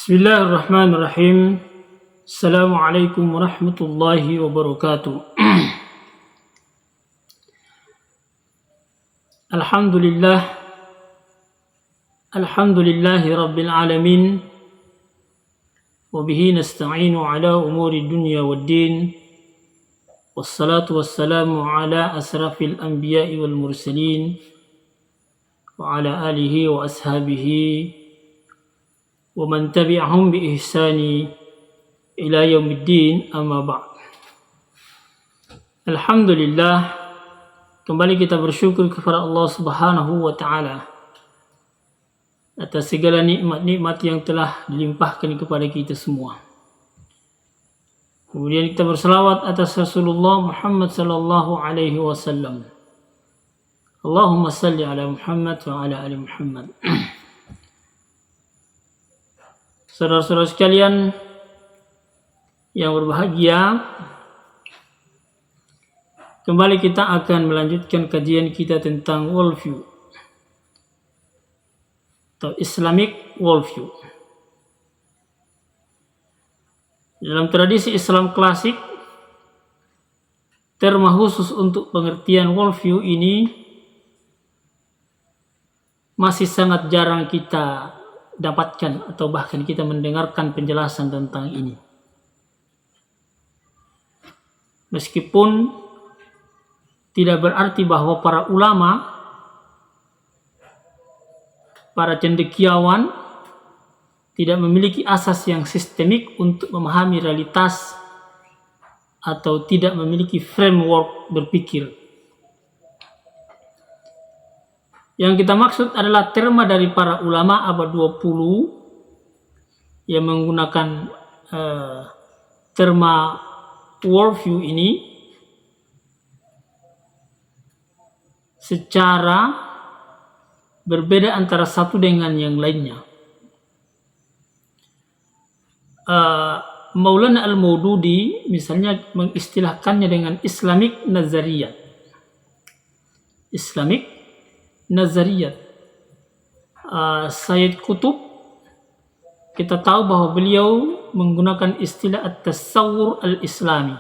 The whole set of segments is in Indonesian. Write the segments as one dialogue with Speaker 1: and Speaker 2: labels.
Speaker 1: Bismillahirrahmanirrahim. Assalamualaikum warahmatullahi wabarakatuh. Alhamdulillah. Alhamdulillahi rabbil alamin. Wabihi nasta'inu ala umuri dunya waddin. Wassalatu wassalamu ala asrafil anbiya'i wal mursalin. Wa ala alihi wa ashabihi wa man tabi'ahum bi ihsani ila yaumiddin, amma ba'd. Alhamdulillah, kembali kita bersyukur kepada Allah Subhanahu wa taala atas segala nikmat-nikmat yang telah dilimpahkan kepada kita semua. Kemudian kita berselawat atas Rasulullah Muhammad sallallahu alaihi wasallam. Allahumma salli ala Muhammad wa ala ali Muhammad. Saudara-saudara sekalian yang berbahagia, kembali kita akan melanjutkan kajian kita tentang worldview atau Islamic worldview. Dalam tradisi Islam klasik, terma khusus untuk pengertian worldview ini masih sangat jarang kita dapatkan atau bahkan kita mendengarkan penjelasan tentang ini. Meskipun tidak berarti bahwa para ulama, para cendekiawan tidak memiliki asas yang sistemik untuk memahami realitas atau tidak memiliki framework berpikir. Yang kita maksud adalah terma dari para ulama abad 20 yang menggunakan terma worldview ini secara berbeda antara satu dengan yang lainnya. Maulana Al-Maududi misalnya mengistilahkannya dengan Islamic Nazariyat. Islamic Nazariyat. Sayyid Qutb, kita tahu bahwa beliau menggunakan istilah at-tasawwur al-islami.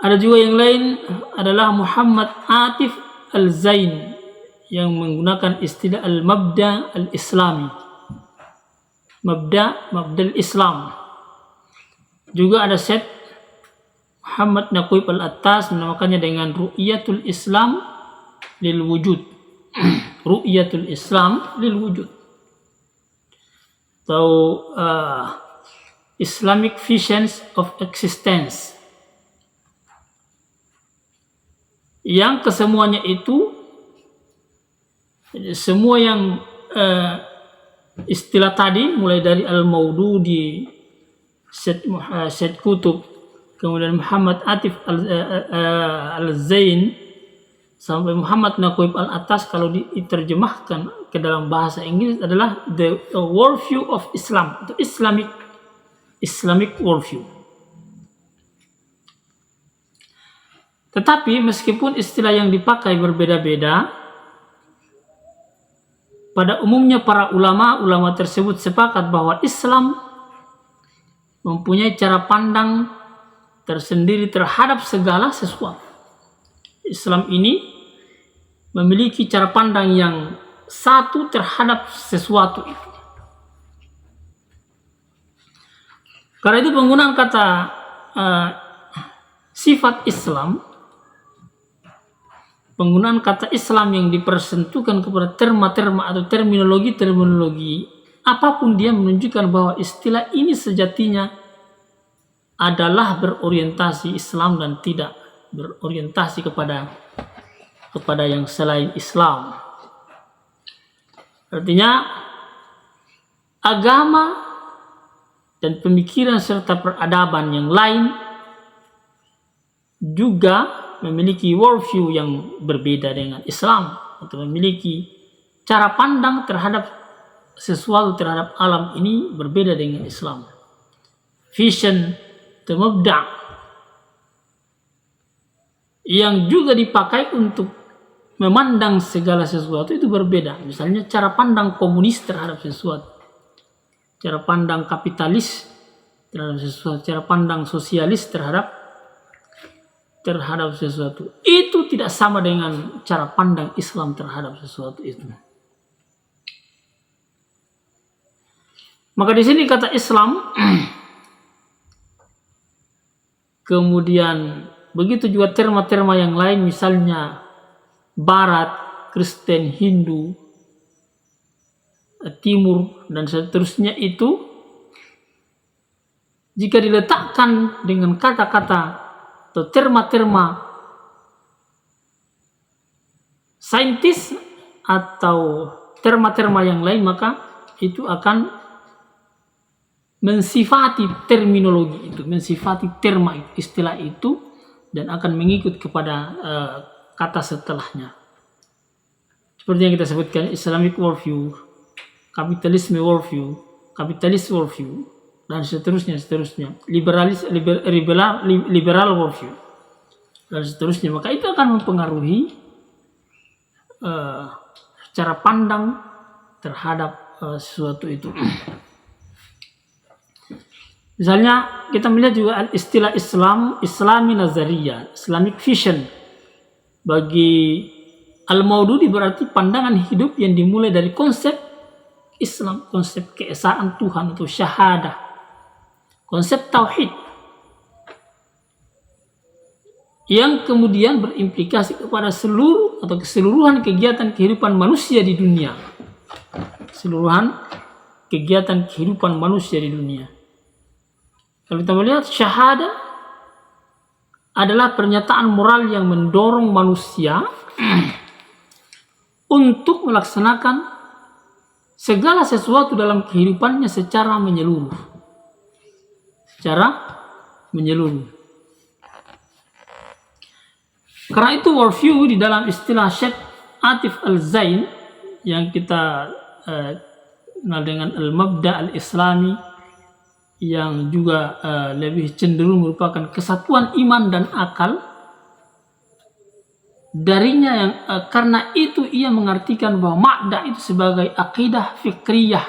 Speaker 1: Ada juga yang lain adalah Muhammad Atif Al-Zain yang menggunakan istilah al-mabda al-islami. Mabda al-islam. Juga ada Syekh Muhammad Naqib Al-Attas menamakannya dengan Ru'yatul Islam lil wujud. Ru'yatul Islam lil wujud. Atau Islamic Visions of Existence. Yang kesemuanya itu, semua yang istilah tadi, mulai dari Al-Maududi, Syed Qutb, kemudian Muhammad Atif Al-Zain, sampai Muhammad Naqib Al-Attas, kalau diterjemahkan ke dalam bahasa Inggris adalah the worldview of Islam, atau Islamic worldview. Tetapi meskipun istilah yang dipakai berbeda-beda, pada umumnya para ulama tersebut sepakat bahwa Islam mempunyai cara pandang tersendiri terhadap segala sesuatu. Islam ini memiliki cara pandang yang satu terhadap sesuatu itu. Karena itu penggunaan kata sifat Islam, penggunaan kata Islam yang dipersentuhkan kepada terma-terma atau terminologi apapun, dia menunjukkan bahwa istilah ini sejatinya adalah berorientasi Islam dan tidak berorientasi kepada yang selain Islam. Artinya agama dan pemikiran serta peradaban yang lain juga memiliki worldview yang berbeda dengan Islam, atau memiliki cara pandang terhadap sesuatu, terhadap alam ini berbeda dengan Islam. Vision atau mabda yang juga dipakai untuk memandang segala sesuatu itu berbeda. Misalnya cara pandang komunis terhadap sesuatu, cara pandang kapitalis terhadap sesuatu, cara pandang sosialis terhadap sesuatu. Itu tidak sama dengan cara pandang Islam terhadap sesuatu itu. Maka di sini kata Islam, kemudian begitu juga terma-terma yang lain, misalnya Barat, Kristen, Hindu, Timur, dan seterusnya itu, jika diletakkan dengan kata-kata atau terma-terma saintis atau terma-terma yang lain, maka itu akan mensifati terminologi itu, mensifati terma istilah itu, dan akan mengikut kepada kata setelahnya. Seperti yang kita sebutkan, Islamic worldview, kapitalisme worldview, kapitalis worldview, dan seterusnya, liberal worldview, dan seterusnya. Maka itu akan mempengaruhi cara pandang terhadap sesuatu itu. Misalnya kita melihat juga istilah Islam, Islami Nazariyah, Islamic vision. Bagi Al-Maududi berarti pandangan hidup yang dimulai dari konsep Islam, konsep keesaan Tuhan atau syahadah, konsep tauhid, yang kemudian berimplikasi kepada seluruh atau keseluruhan kegiatan kehidupan manusia di dunia. Keseluruhan kegiatan kehidupan manusia di dunia. Kalau kita melihat syahadah adalah pernyataan moral yang mendorong manusia untuk melaksanakan segala sesuatu dalam kehidupannya secara menyeluruh. Karena itu worldview di dalam istilah Syekh Atif Al-Zain yang kita kenal dengan Al-Mabda Al-Islami, yang juga lebih cenderung merupakan kesatuan iman dan akal darinya, yang karena itu ia mengartikan bahwa makda itu sebagai akidah fikriyah,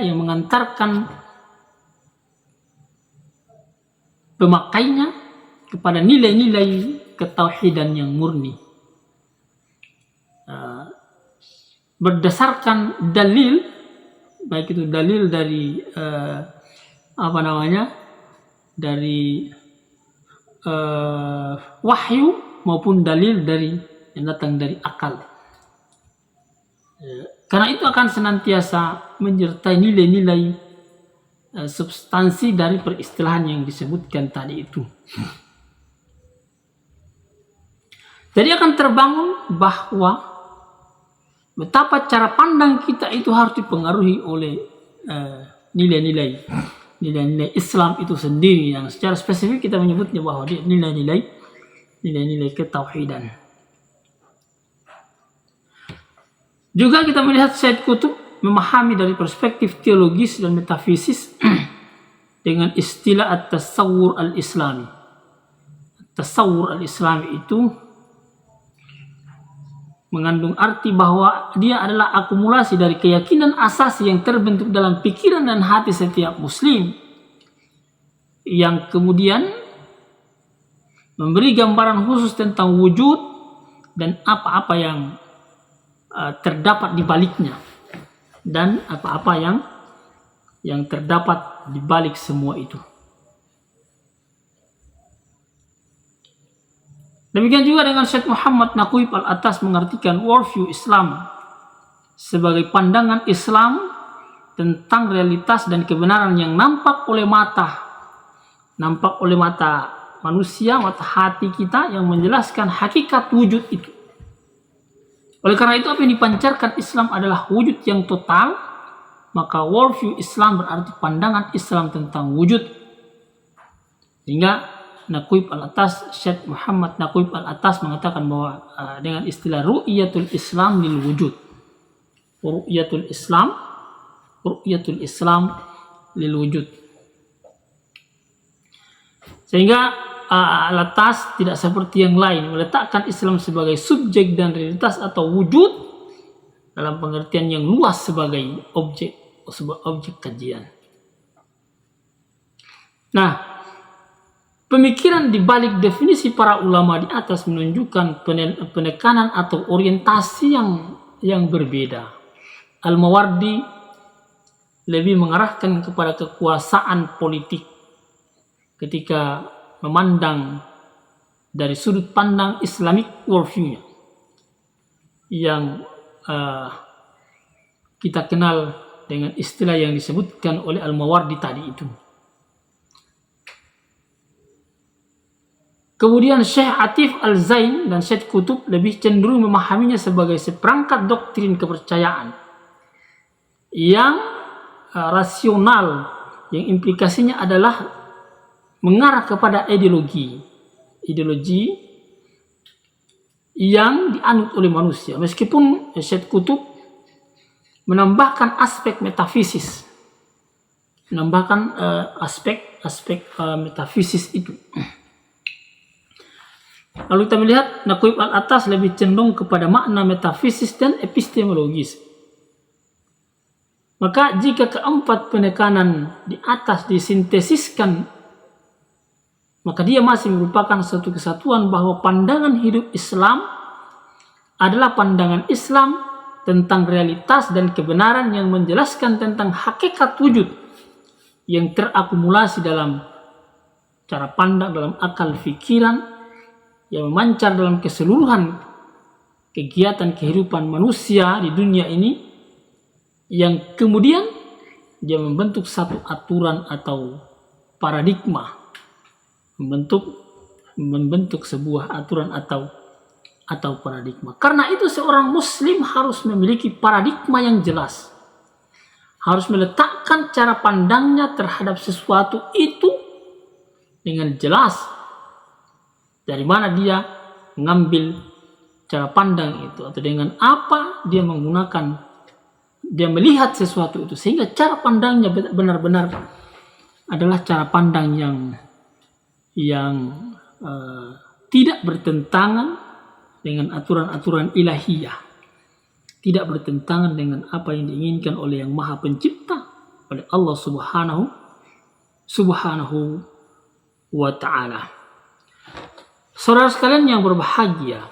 Speaker 1: yang mengantarkan pemakainya kepada nilai-nilai ketauhidan yang murni, berdasarkan dalil, baik itu dalil dari dari wahyu maupun dalil dari yang datang dari akal. Karena itu akan senantiasa menyertai nilai-nilai substansi dari peristilahan yang disebutkan tadi itu. Jadi akan terbangun bahwa betapa cara pandang kita itu harus dipengaruhi oleh nilai-nilai Islam itu sendiri, yang secara spesifik kita menyebutnya bahwa nilai-nilai ketauhidan. Juga kita melihat Syed Qutb memahami dari perspektif teologis dan metafisis dengan istilah at-tasawwur al-islami. Tasawwur al-islami itu mengandung arti bahwa dia adalah akumulasi dari keyakinan asasi yang terbentuk dalam pikiran dan hati setiap muslim, yang kemudian memberi gambaran khusus tentang wujud dan apa-apa yang terdapat di baliknya, dan apa-apa yang terdapat di balik semua itu. Demikian juga dengan Syekh Muhammad Naqib Al-Attas mengartikan worldview Islam sebagai pandangan Islam tentang realitas dan kebenaran yang nampak oleh mata manusia, mata hati kita, yang menjelaskan hakikat wujud itu. Oleh karena itu, apa yang dipancarkan Islam adalah wujud yang total, maka worldview Islam berarti pandangan Islam tentang wujud. Sehingga Naqib Al-Attas, Syekh Muhammad Naqib Al-Attas mengatakan bahwa dengan istilah ru'yatul Islam lil wujud. Ru'yatul Islam lil wujud. Sehingga lantas tidak seperti yang lain meletakkan Islam sebagai subjek dan realitas atau wujud dalam pengertian yang luas sebagai objek kajian. Nah, pemikiran di balik definisi para ulama di atas menunjukkan penekanan atau orientasi yang berbeda. Al-Mawardi lebih mengarahkan kepada kekuasaan politik ketika memandang dari sudut pandang Islamic worldview yang kita kenal dengan istilah yang disebutkan oleh Al-Mawardi tadi itu. Kemudian Syekh Atif Al-Zain dan Syed Qutb lebih cenderung memahaminya sebagai seperangkat doktrin kepercayaan yang rasional, yang implikasinya adalah mengarah kepada ideologi yang dianut oleh manusia. Meskipun Syed Qutb menambahkan aspek metafisis, aspek metafisis itu. Lalu kita melihat Naqib al-Atas lebih cenderung kepada makna metafisis dan epistemologis. Maka jika keempat penekanan di atas disintesiskan, maka dia masih merupakan suatu kesatuan bahwa pandangan hidup Islam adalah pandangan Islam tentang realitas dan kebenaran yang menjelaskan tentang hakikat wujud yang terakumulasi dalam cara pandang, dalam akal fikiran, yang memancar dalam keseluruhan kegiatan kehidupan manusia di dunia ini, yang kemudian dia membentuk satu aturan atau paradigma, membentuk sebuah aturan atau paradigma. Karena itu seorang muslim harus memiliki paradigma yang jelas, harus meletakkan cara pandangnya terhadap sesuatu itu dengan jelas. Dari mana dia mengambil cara pandang itu, atau dengan apa dia melihat sesuatu itu, sehingga cara pandangnya benar-benar adalah cara pandang yang tidak bertentangan dengan aturan-aturan ilahiyah, tidak bertentangan dengan apa yang diinginkan oleh Yang Maha Pencipta, oleh Allah Subhanahu wa Ta'ala. Saudara sekalian yang berbahagia,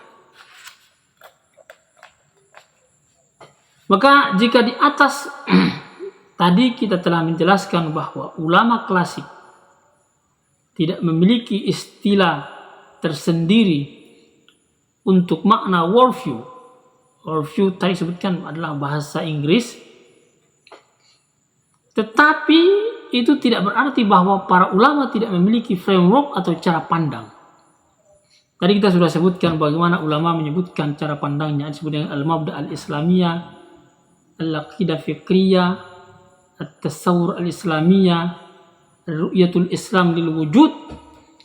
Speaker 1: maka jika di atas tadi kita telah menjelaskan bahwa ulama klasik tidak memiliki istilah tersendiri untuk makna worldview. Worldview tadi sebutkan adalah bahasa Inggris, tetapi itu tidak berarti bahwa para ulama tidak memiliki framework atau cara pandang. Tadi kita sudah sebutkan bagaimana ulama menyebutkan cara pandangnya, disebut dengan al-mabda' al-islamiyah, al-aqidah fikriyah, at-tasawwur al-islamiyah, ru'yatul islam lil wujud,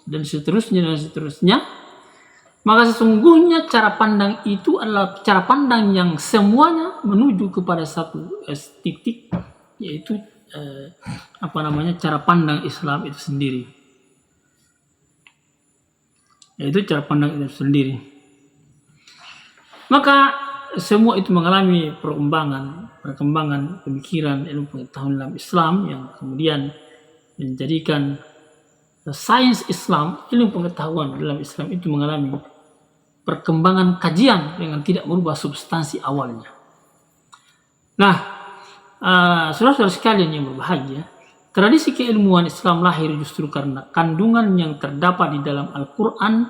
Speaker 1: dan seterusnya. Maka sesungguhnya cara pandang itu adalah cara pandang yang semuanya menuju kepada satu titik, yaitu cara pandang Islam itu sendiri. Yaitu cara pandang itu sendiri. Maka semua itu mengalami perkembangan pemikiran, ilmu pengetahuan dalam Islam yang kemudian menjadikan sains Islam, ilmu pengetahuan dalam Islam itu mengalami perkembangan kajian dengan tidak merubah substansi awalnya. Nah, saudara-saudara sekalian yang berbahagia, tradisi keilmuan Islam lahir justru karena kandungan yang terdapat di dalam Al-Quran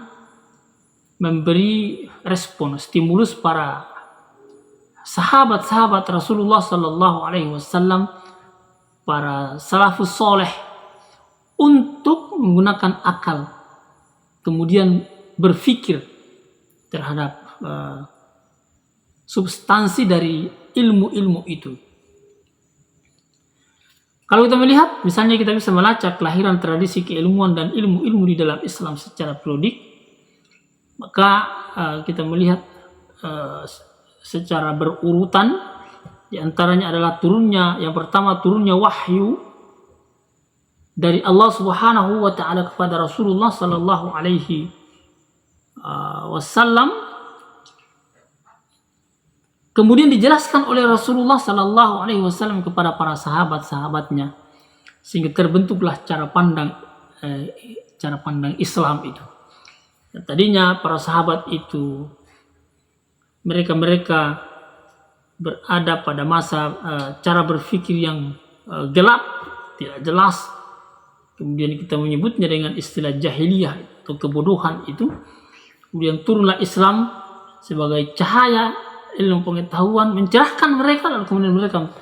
Speaker 1: memberi respon, stimulus para sahabat-sahabat Rasulullah Sallallahu Alaihi Wasallam, para salafus soleh, untuk menggunakan akal, kemudian berpikir terhadap substansi dari ilmu-ilmu itu. Kalau kita melihat, misalnya kita bisa melacak kelahiran tradisi keilmuan dan ilmu-ilmu di dalam Islam secara periodik, maka kita melihat secara berurutan, di antaranya adalah yang pertama turunnya wahyu dari Allah Subhanahu wa taala kepada Rasulullah sallallahu alaihi wasallam, kemudian dijelaskan oleh Rasulullah sallallahu alaihi wasallam kepada para sahabat-sahabatnya, sehingga terbentuklah cara pandang Islam itu. Dan tadinya para sahabat itu mereka berada pada masa cara berpikir yang gelap, tidak jelas. Kemudian kita menyebutnya dengan istilah jahiliyah atau kebodohan itu. Kemudian turunlah Islam sebagai cahaya ilmu pengetahuan, mencerahkan mereka, lalu kemudian mereka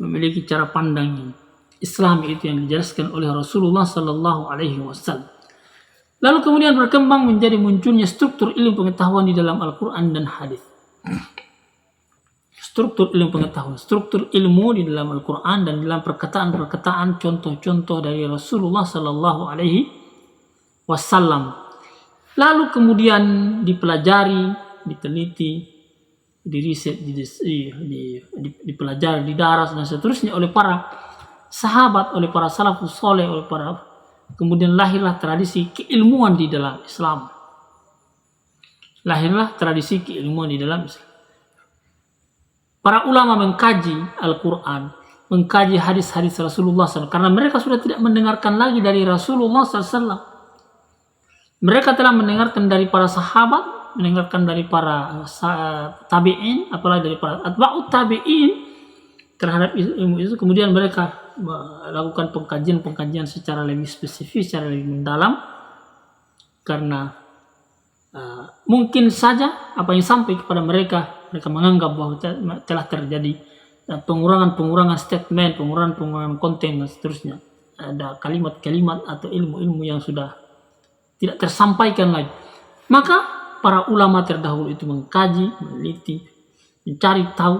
Speaker 1: memiliki cara pandang Islam itu yang dijelaskan oleh Rasulullah sallallahu alaihi wasallam. Lalu kemudian berkembang menjadi munculnya struktur ilmu pengetahuan di dalam Al-Quran dan hadis. Struktur ilmu pengetahuan, struktur ilmu di dalam Al-Quran dan dalam perkataan-perkataan, contoh-contoh dari Rasulullah sallallahu alaihi wasallam. Lalu kemudian dipelajari, diteliti, diriset, dipelajari, didaras dan seterusnya oleh para sahabat, oleh para salafus soleh, oleh para, kemudian lahirlah tradisi keilmuan di dalam Islam. Lahirlah tradisi keilmuan di dalam Islam. Para ulama mengkaji Al-Quran, mengkaji hadis-hadis Rasulullah SAW, karena mereka sudah tidak mendengarkan lagi dari Rasulullah SAW. Mereka telah mendengarkan dari para sahabat, mendengarkan dari para tabi'in, apalagi dari para atba'ut tabi'in terhadap ilmu itu. Kemudian mereka melakukan pengkajian secara lebih spesifik, secara lebih mendalam, karena mungkin saja apa yang sampai kepada mereka menganggap bahwa telah terjadi pengurangan statement, pengurangan konten dan seterusnya. Ada kalimat-kalimat atau ilmu-ilmu yang sudah tidak tersampaikan lagi. Maka para ulama terdahulu itu mengkaji, meneliti, mencari tahu,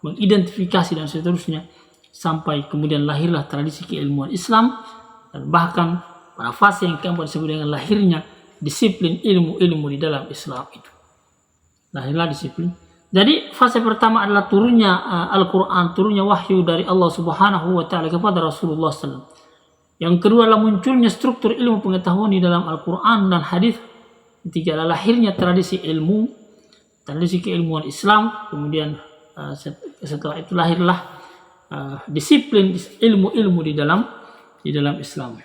Speaker 1: mengidentifikasi dan seterusnya, sampai kemudian lahirlah tradisi keilmuan Islam, dan bahkan pada fase yang keempat disebut dengan lahirnya disiplin ilmu-ilmu di dalam Islam itu. Lahirlah disiplin. Jadi fase pertama adalah turunnya Al-Quran, turunnya wahyu dari Allah Subhanahu wa taala kepada Rasulullah SAW. Yang kedua adalah munculnya struktur ilmu pengetahuan di dalam Al-Quran dan hadis. Ketiga adalah lahirnya tradisi ilmu, tradisi keilmuan Islam. Kemudian setelah itu lahirlah disiplin ilmu-ilmu di dalam Islam.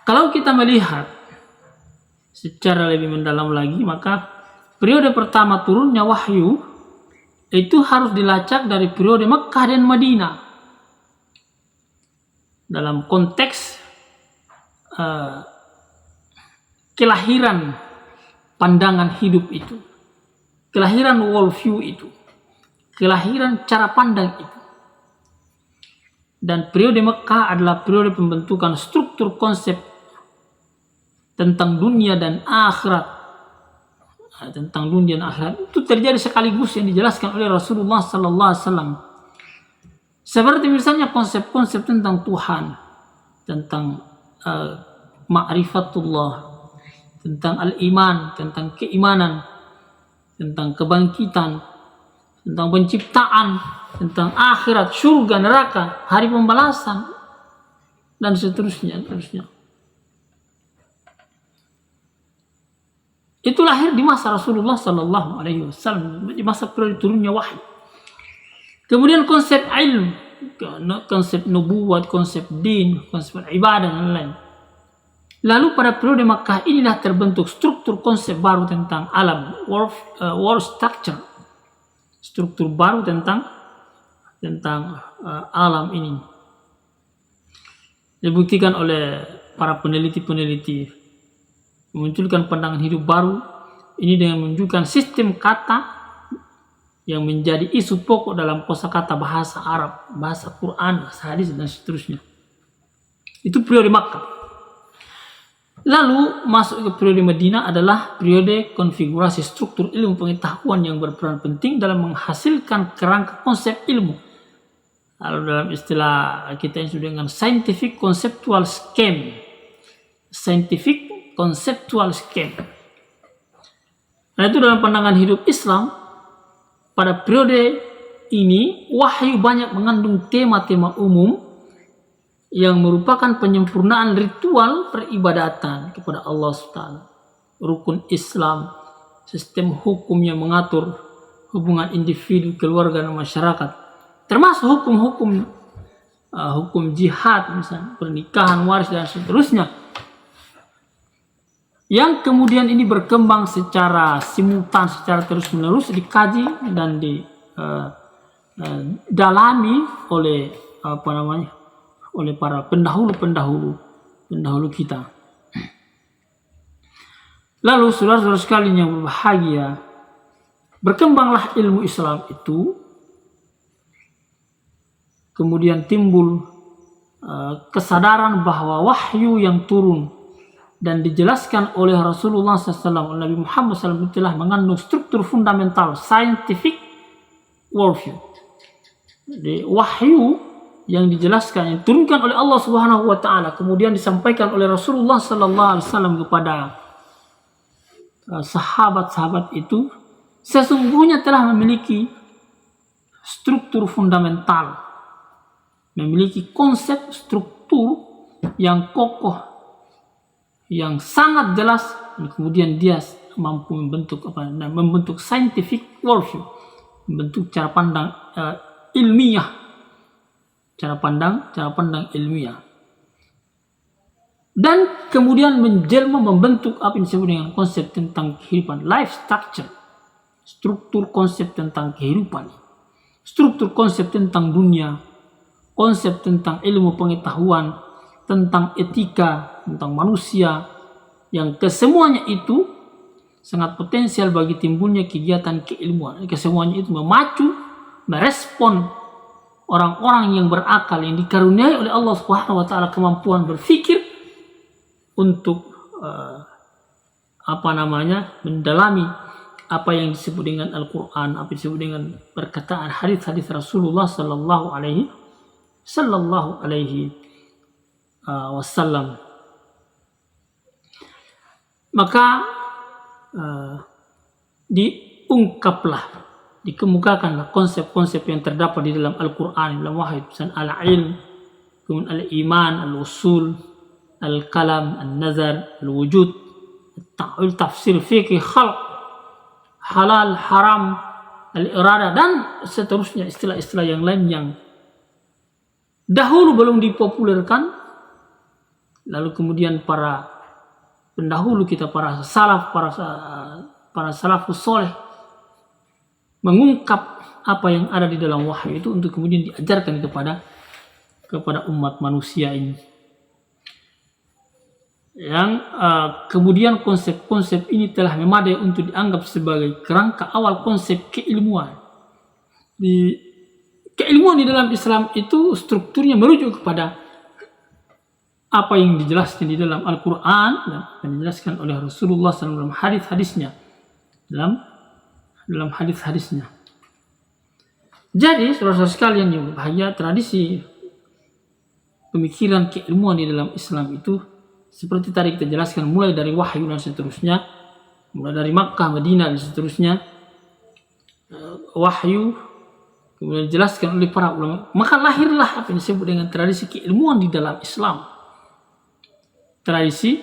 Speaker 1: Kalau kita melihat secara lebih mendalam lagi, maka periode pertama turunnya wahyu itu harus dilacak dari periode Mekkah dan Madinah. Dalam konteks kelahiran pandangan hidup itu, kelahiran worldview itu, kelahiran cara pandang itu. Dan periode Mekkah adalah periode pembentukan struktur konsep tentang dunia dan akhirat. Tentang dunia dan akhirat itu terjadi sekaligus yang dijelaskan oleh Rasulullah sallallahu alaihi wasallam. Seperti misalnya konsep-konsep tentang Tuhan, tentang ma'rifatullah, tentang al-iman, tentang keimanan, tentang kebangkitan, tentang penciptaan, tentang akhirat, surga, neraka, hari pembalasan, dan seterusnya. Itu lahir di masa Rasulullah sallallahu alaihi wasallam, di masa periode turunnya wahyu. Kemudian konsep ilmu, konsep nubuat, konsep din, konsep ibadah dan lain-lain. Lalu pada periode Makkah inilah terbentuk struktur konsep baru tentang alam, world structure. Struktur baru tentang alam ini. Dibuktikan oleh para peneliti-peneliti, memunculkan pandangan hidup baru ini dengan menunjukkan sistem kata yang menjadi isu pokok dalam kosakata bahasa Arab, bahasa Quran, bahasa hadis dan seterusnya. Itu periode Makkah. Lalu masuk ke periode Madinah adalah periode konfigurasi struktur ilmu pengetahuan yang berperan penting dalam menghasilkan kerangka konsep ilmu. Lalu dalam istilah kita yang disebut dengan scientific conceptual scheme. Scientific conceptual scheme. Nah, itu dalam pandangan hidup Islam pada periode ini wahyu banyak mengandung tema-tema umum yang merupakan penyempurnaan ritual peribadatan kepada Allah SWT. Rukun Islam, sistem hukum yang mengatur hubungan individu, keluarga, dan masyarakat, termasuk hukum-hukum hukum jihad, misalnya pernikahan, waris, dan seterusnya, yang kemudian ini berkembang secara simultan, secara terus-menerus dikaji dan dalami oleh oleh para pendahulu kita. Lalu saudara-saudara sekalian yang berbahagia, berkembanglah ilmu Islam itu, kemudian timbul kesadaran bahwa wahyu yang turun dan dijelaskan oleh Rasulullah SAW, Nabi Muhammad SAW, telah mengandung struktur fundamental scientific worldview. Jadi wahyu yang dijelaskan, yang diturunkan oleh Allah Subhanahu wa taala, kemudian disampaikan oleh Rasulullah sallallahu alaihi wasallam kepada sahabat-sahabat itu, sesungguhnya telah memiliki struktur fundamental, memiliki konsep struktur yang kokoh, yang sangat jelas, dan kemudian dia mampu membentuk scientific worldview, membentuk cara pandang ilmiah, cara pandang ilmiah, dan kemudian menjelma membentuk apa yang disebut dengan konsep tentang kehidupan, life structure, struktur konsep tentang kehidupan, struktur konsep tentang dunia, konsep tentang ilmu pengetahuan, tentang etika, tentang manusia, yang kesemuanya itu sangat potensial bagi timbulnya kegiatan keilmuan. Kesemuanya itu memacu, merespon orang-orang yang berakal, yang dikaruniai oleh Allah Subhanahu wa taala kemampuan berpikir untuk mendalami apa yang disebut dengan Al-Qur'an, apa yang disebut dengan perkataan hadis-hadis Rasulullah sallallahu alaihi wasallam. Maka dikemukakanlah konsep-konsep yang terdapat di dalam Al-Quran, dalam wahyu, misalnya al-ilm, kemudian al-iman, al-usul, al-kalam, al-nazar, al-wujud, al-ta'wil, tafsir, fikih, khalq, halal, haram, al-irada, dan seterusnya, istilah-istilah yang lain yang dahulu belum dipopulerkan, lalu kemudian para pendahulu kita, para salafus soleh, mengungkap apa yang ada di dalam wahyu itu untuk kemudian diajarkan kepada umat manusia ini. Yang kemudian konsep-konsep ini telah memadai untuk dianggap sebagai kerangka awal konsep keilmuan. Keilmuan di dalam Islam itu strukturnya merujuk kepada apa yang dijelaskan di dalam Al-Quran dan dijelaskan oleh Rasulullah SAW dalam hadis-hadisnya. Dalam hadis-hadisnya. Jadi, saudara-saudara sekalian yang berbahagia, tradisi pemikiran keilmuan di dalam Islam itu seperti tadi kita jelaskan, mulai dari wahyu dan seterusnya, mulai dari Makkah, Madinah dan seterusnya, wahyu kemudian dijelaskan oleh para ulama, maka lahirlah apa yang disebut dengan tradisi keilmuan di dalam Islam. Tradisi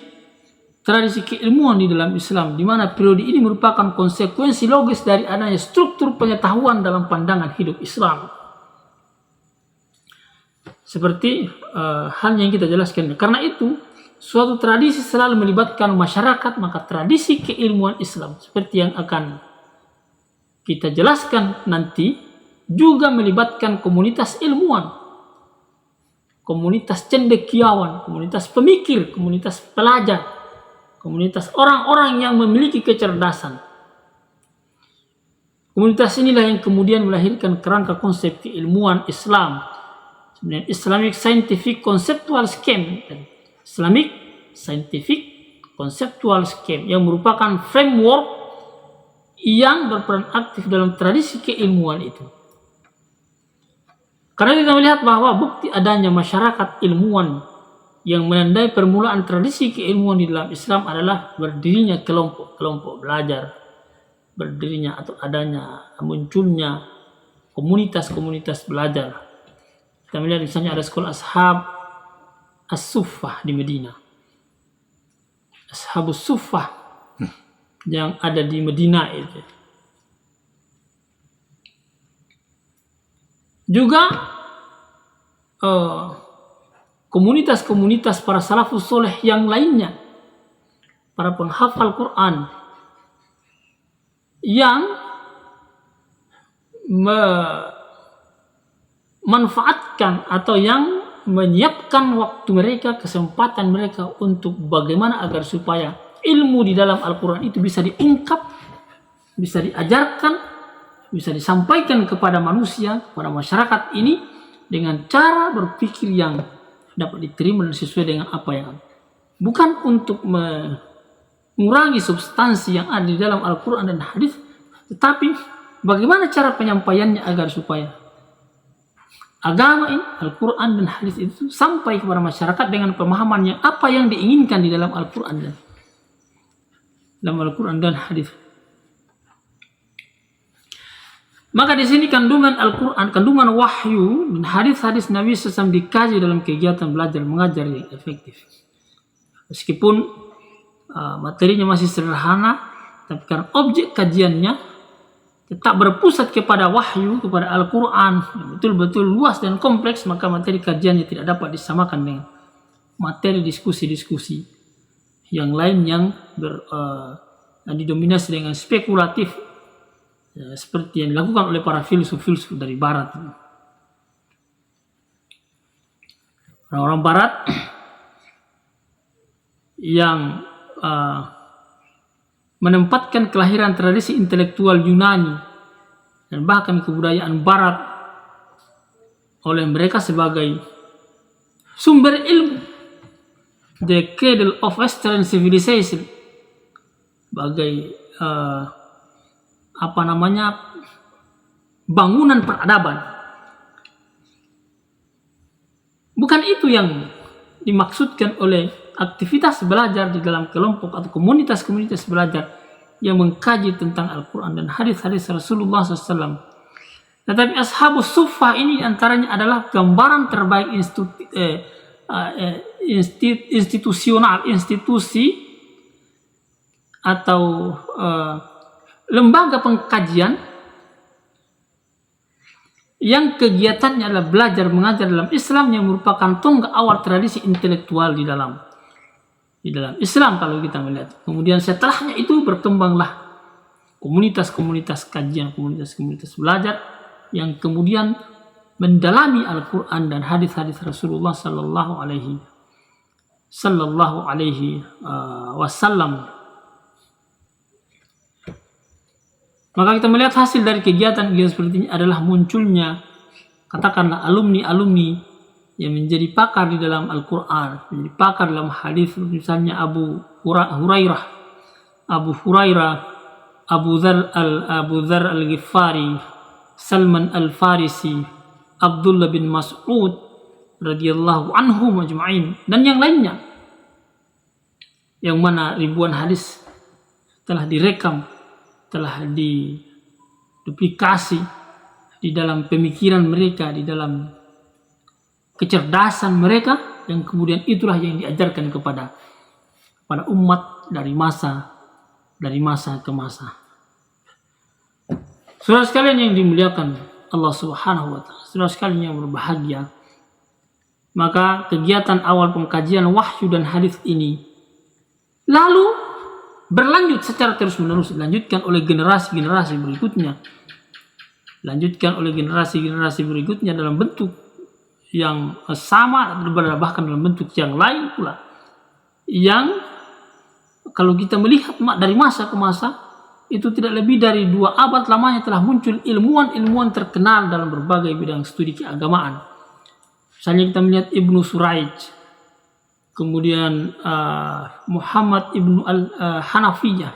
Speaker 1: keilmuan di dalam Islam, di mana periode ini merupakan konsekuensi logis dari adanya struktur pengetahuan dalam pandangan hidup Islam. Seperti hal yang kita jelaskan. Karena itu, suatu tradisi selalu melibatkan masyarakat, maka tradisi keilmuan Islam, seperti yang akan kita jelaskan nanti, juga melibatkan komunitas ilmuwan, komunitas cendekiawan, komunitas pemikir, komunitas pelajar, komunitas orang-orang yang memiliki kecerdasan. Komunitas inilah yang kemudian melahirkan kerangka konsep keilmuan Islam, sebenarnya Islamic Scientific Conceptual Scheme, Islamic Scientific Conceptual Scheme, yang merupakan framework yang berperan aktif dalam tradisi keilmuan itu. Karena kita melihat bahwa bukti adanya masyarakat ilmuwan yang menandai permulaan tradisi keilmuan di dalam Islam adalah berdirinya kelompok-kelompok belajar, berdirinya atau adanya munculnya komunitas-komunitas belajar. Kita melihat misalnya ada sekolah ashab, As-Suffah di Medina. Ashabus Suffah yang ada di Medina itu. Juga komunitas-komunitas para salafus soleh yang lainnya, para penghafal Quran yang memanfaatkan atau yang menyiapkan waktu mereka, kesempatan mereka untuk bagaimana agar supaya ilmu di dalam Al-Quran itu bisa diungkap, bisa diajarkan, bisa disampaikan kepada manusia, kepada masyarakat ini dengan cara berpikir yang dapat diterima dan sesuai dengan apa yang ada. Bukan untuk mengurangi substansi yang ada di dalam Al-Quran dan hadis, tetapi bagaimana cara penyampaiannya agar supaya agama ini, Al-Quran dan hadis itu sampai kepada masyarakat dengan pemahamannya apa yang diinginkan di dalam Al-Quran dan hadis. Maka di sini kandungan Al-Quran, kandungan wahyu dan hadis-hadis Nabi SAW dikaji dalam kegiatan belajar mengajar yang efektif. Meskipun materinya masih sederhana, tapi karena objek kajiannya tetap berpusat kepada wahyu, kepada Al-Quran, betul-betul luas dan kompleks, maka materi kajiannya tidak dapat disamakan dengan materi diskusi-diskusi yang lain yang didominasi dengan spekulatif, seperti yang dilakukan oleh para filsuf-filsuf dari Barat. Orang-orang Barat yang menempatkan kelahiran tradisi intelektual Yunani dan bahkan kebudayaan Barat oleh mereka sebagai sumber ilmu, the cradle of Western civilization, sebagai bangunan peradaban. Bukan itu yang dimaksudkan oleh aktivitas belajar di dalam kelompok atau komunitas-komunitas belajar yang mengkaji tentang Al-Quran dan hadis-hadis Rasulullah SAW. Tetapi Ashabus Suffah ini antaranya adalah gambaran terbaik institusi atau lembaga pengkajian yang kegiatannya adalah belajar mengajar dalam Islam, yang merupakan tonggak awal tradisi intelektual di dalam Islam kalau kita melihat. Kemudian setelahnya itu berkembanglah komunitas-komunitas kajian, komunitas-komunitas belajar yang kemudian mendalami Al-Quran dan hadis-hadis Rasulullah Sallallahu Alaihi Wasallam. Maka kita melihat hasil dari kegiatan-kegiatan seperti ini adalah munculnya, katakanlah, alumni-alumni yang menjadi pakar di dalam Al-Quran, menjadi pakar dalam hadis, misalnya Abu Hurairah, Abu Dzar Al-Ghifari, Salman Al-Farisi, Abdullah bin Mas'ud radhiyallahu anhum ajma'in, dan yang lainnya, yang mana ribuan hadis telah direkam, telah diduplikasi di dalam pemikiran mereka, di dalam kecerdasan mereka, yang kemudian itulah yang diajarkan kepada umat dari masa ke masa. Saudara sekalian yang dimuliakan Allah Subhanahu wa taala, saudara sekalian yang berbahagia, maka kegiatan awal pengkajian wahyu dan hadis ini lalu berlanjut secara terus-menerus, dilanjutkan oleh generasi-generasi berikutnya, dalam bentuk yang sama, bahkan dalam bentuk yang lain pula, yang kalau kita melihat dari masa ke masa, itu tidak lebih dari 2 abad lamanya telah muncul ilmuwan-ilmuwan terkenal dalam berbagai bidang studi keagamaan. Misalnya kita melihat Ibnu Suraij, kemudian Muhammad Ibnu Al-Hanafiyah,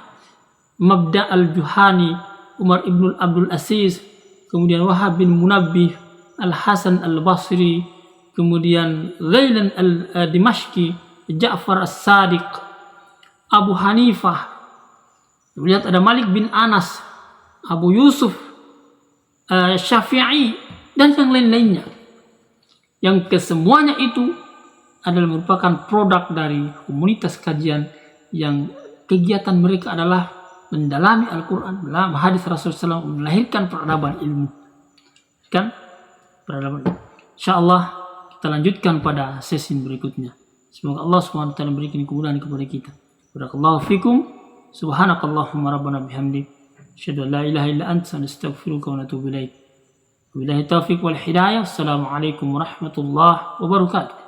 Speaker 1: Mabda Al-Juhani, Umar Ibnu Abdul Aziz, kemudian Wahab bin Munabbih, Al-Hasan Al-Basri, kemudian Ghailan Al-Dimashqi, Ja'far As-Sadiq, Abu Hanifah, kemudian ada Malik bin Anas, Abu Yusuf, Syafi'i, dan yang lain-lainnya, yang kesemuanya itu adalah merupakan produk dari komunitas kajian yang kegiatan mereka adalah mendalami Al-Quran, dalam hadis Rasulullah SAW, melahirkan peradaban ilmu. Kan? Peradaban. InsyaAllah kita lanjutkan pada sesi berikutnya. Semoga Allah SWT memberikan kemudahan kepada kita. Barakallahu fikum. Subhanakallahumma rabbana bihamdik. Asyhadu an la ilaha illa anta, nastaghfiruka wa natubu ilaik. Wabillahi taufiq wal hidayah. Assalamualaikum warahmatullahi wabarakatuh.